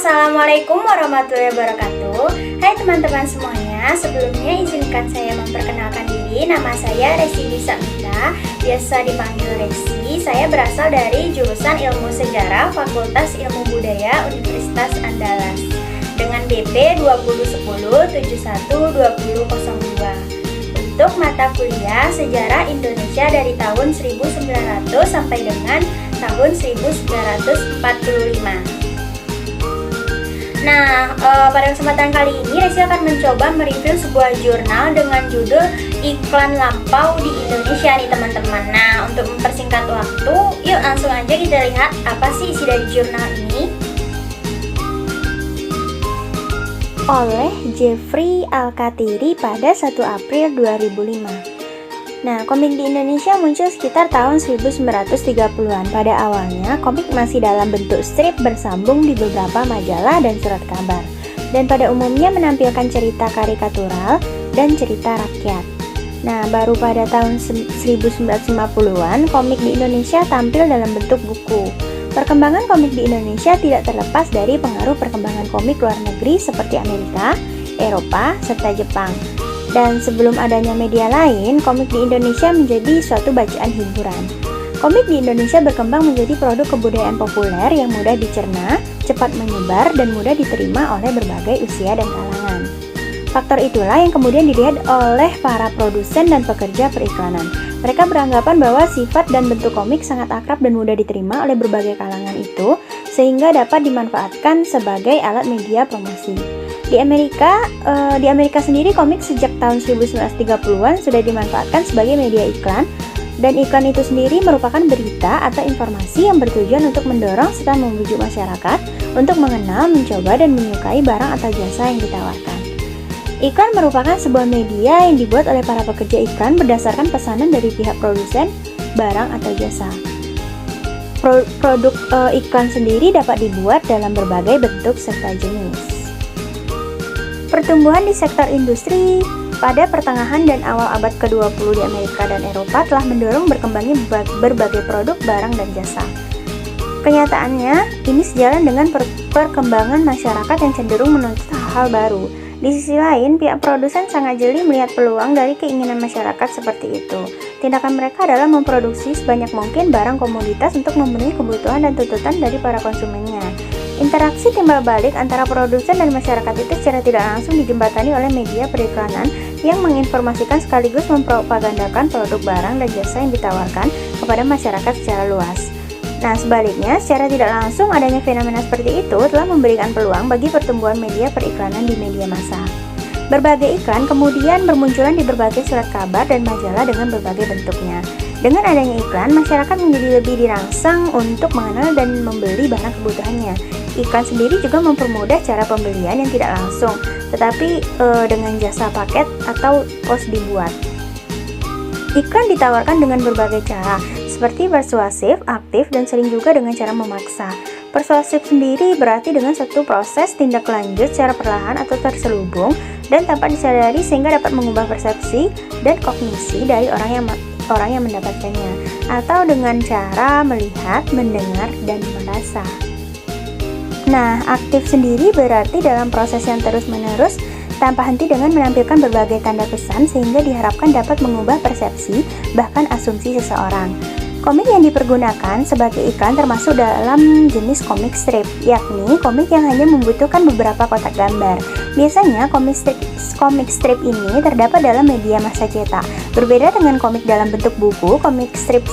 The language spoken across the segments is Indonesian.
Assalamualaikum warahmatullahi wabarakatuh. Hai teman-teman semuanya, sebelumnya izinkan saya memperkenalkan diri. Nama saya Resi Bisamita, biasa dipanggil Resi. Saya berasal dari jurusan Ilmu Sejarah Fakultas Ilmu Budaya Universitas Andalas dengan BP 2010-71-2002 untuk mata kuliah Sejarah Indonesia dari tahun 1900 sampai dengan tahun 1945. Nah, pada kesempatan kali ini Resi akan mencoba mereview sebuah jurnal dengan judul Iklan Lampau di Indonesia nih teman-teman. Nah, untuk mempersingkat waktu, yuk langsung aja kita lihat apa sih isi dari jurnal ini. Oleh Jeffrey Al-Katiri pada 1 April 2005. Nah, komik di Indonesia muncul sekitar tahun 1930-an. Pada awalnya, komik masih dalam bentuk strip bersambung di beberapa majalah dan surat kabar, dan pada umumnya menampilkan cerita karikatural dan cerita rakyat. Nah, baru pada tahun 1950-an, komik di Indonesia tampil dalam bentuk buku. Perkembangan komik di Indonesia tidak terlepas dari pengaruh perkembangan komik luar negeri seperti Amerika, Eropa, serta Jepang. Dan sebelum adanya media lain, komik di Indonesia menjadi suatu bacaan hiburan. Komik di Indonesia berkembang menjadi produk kebudayaan populer yang mudah dicerna, cepat menyebar, dan mudah diterima oleh berbagai usia dan kalangan. Faktor itulah yang kemudian dilihat oleh para produsen dan pekerja periklanan. Mereka beranggapan bahwa sifat dan bentuk komik sangat akrab dan mudah diterima oleh berbagai kalangan itu, sehingga dapat dimanfaatkan sebagai alat media promosi. Di Amerika sendiri komik sejak tahun 1930-an sudah dimanfaatkan sebagai media iklan, dan iklan itu sendiri merupakan berita atau informasi yang bertujuan untuk mendorong serta membujuk masyarakat untuk mengenal, mencoba, dan menyukai barang atau jasa yang ditawarkan. Iklan merupakan sebuah media yang dibuat oleh para pekerja iklan berdasarkan pesanan dari pihak produsen barang atau jasa. Produk iklan sendiri dapat dibuat dalam berbagai bentuk serta jenis. Pertumbuhan di sektor industri pada pertengahan dan awal abad ke-20 di Amerika dan Eropa telah mendorong berkembangnya berbagai produk, barang, dan jasa. Kenyataannya, ini sejalan dengan perkembangan masyarakat yang cenderung menuntut hal-hal baru. Di sisi lain, pihak produsen sangat jeli melihat peluang dari keinginan masyarakat seperti itu. Tindakan mereka adalah memproduksi sebanyak mungkin barang komoditas untuk memenuhi kebutuhan dan tuntutan dari para konsumennya. Interaksi timbal balik antara produsen dan masyarakat itu secara tidak langsung dijembatani oleh media periklanan yang menginformasikan sekaligus mempropagandakan produk barang dan jasa yang ditawarkan kepada masyarakat secara luas. Nah, sebaliknya, secara tidak langsung adanya fenomena seperti itu telah memberikan peluang bagi pertumbuhan media periklanan di media massa. Berbagai iklan kemudian bermunculan di berbagai surat kabar dan majalah dengan berbagai bentuknya. Dengan adanya iklan, masyarakat menjadi lebih dirangsang untuk mengenal dan membeli barang kebutuhannya. Iklan sendiri juga mempermudah cara pembelian yang tidak langsung, tetapi dengan jasa paket atau pos dibuat. Iklan ditawarkan dengan berbagai cara, seperti persuasif, aktif, dan sering juga dengan cara memaksa. Persuasif sendiri berarti dengan suatu proses tindak lanjut secara perlahan atau terselubung dan tanpa disadari sehingga dapat mengubah persepsi dan kognisi dari orang yang mendapatkannya, atau dengan cara melihat, mendengar, dan merasa. Nah, aktif sendiri berarti dalam proses yang terus-menerus tanpa henti dengan menampilkan berbagai tanda pesan sehingga diharapkan dapat mengubah persepsi bahkan asumsi seseorang. Komik yang dipergunakan sebagai iklan termasuk dalam jenis komik strip, yakni komik yang hanya membutuhkan beberapa kotak gambar. Biasanya komik strip ini terdapat dalam media massa cetak. Berbeda dengan komik dalam bentuk buku, komik strip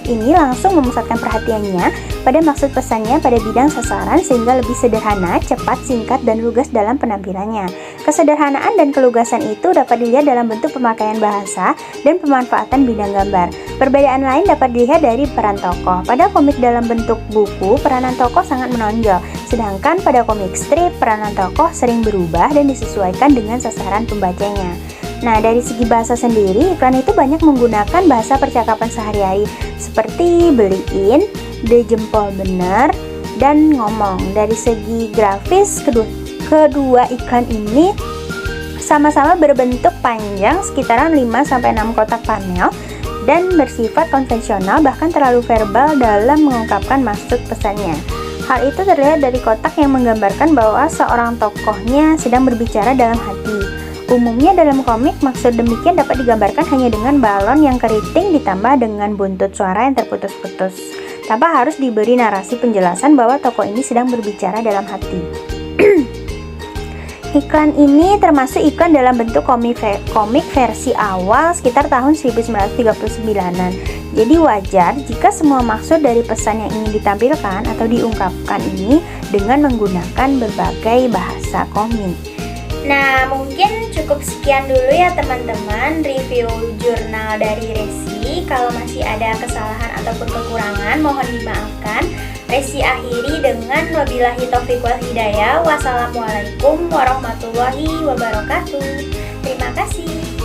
ini langsung memusatkan perhatiannya pada maksud pesannya pada bidang sasaran sehingga lebih sederhana, cepat, singkat, dan lugas dalam penampilannya. Kesederhanaan dan kelugasan itu dapat dilihat dalam bentuk pemakaian bahasa dan pemanfaatan bidang gambar. Perbedaan lain dapat dilihat dari peran tokoh. Pada komik dalam bentuk buku, peranan tokoh sangat menonjol, sedangkan pada komik strip, peranan tokoh sering berubah dan disesuaikan dengan sasaran pembacanya. Nah, dari segi bahasa sendiri, iklan itu banyak menggunakan bahasa percakapan sehari-hari, seperti beliin, de jempol bener, dan ngomong. Dari segi grafis, kedua iklan ini sama-sama berbentuk panjang sekitaran 5-6 kotak panel dan bersifat konvensional bahkan terlalu verbal dalam mengungkapkan maksud pesannya. Hal itu terlihat dari kotak yang menggambarkan bahwa seorang tokohnya sedang berbicara dalam hati. Umumnya dalam komik, maksud demikian dapat digambarkan hanya dengan balon yang keriting ditambah dengan buntut suara yang terputus-putus, tanpa harus diberi narasi penjelasan bahwa tokoh ini sedang berbicara dalam hati. Iklan ini termasuk iklan dalam bentuk komik versi awal sekitar tahun 1939-an. Jadi wajar jika semua maksud dari pesan yang ingin ditampilkan atau diungkapkan ini dengan menggunakan berbagai bahasa komik. Nah, mungkin cukup sekian dulu ya teman-teman review jurnal dari Resi. Kalau masih ada kesalahan ataupun kekurangan, mohon dimaafkan. Resi akhiri dengan wabillahi taufiq wal hidayah. Wassalamualaikum warahmatullahi wabarakatuh. Terima kasih.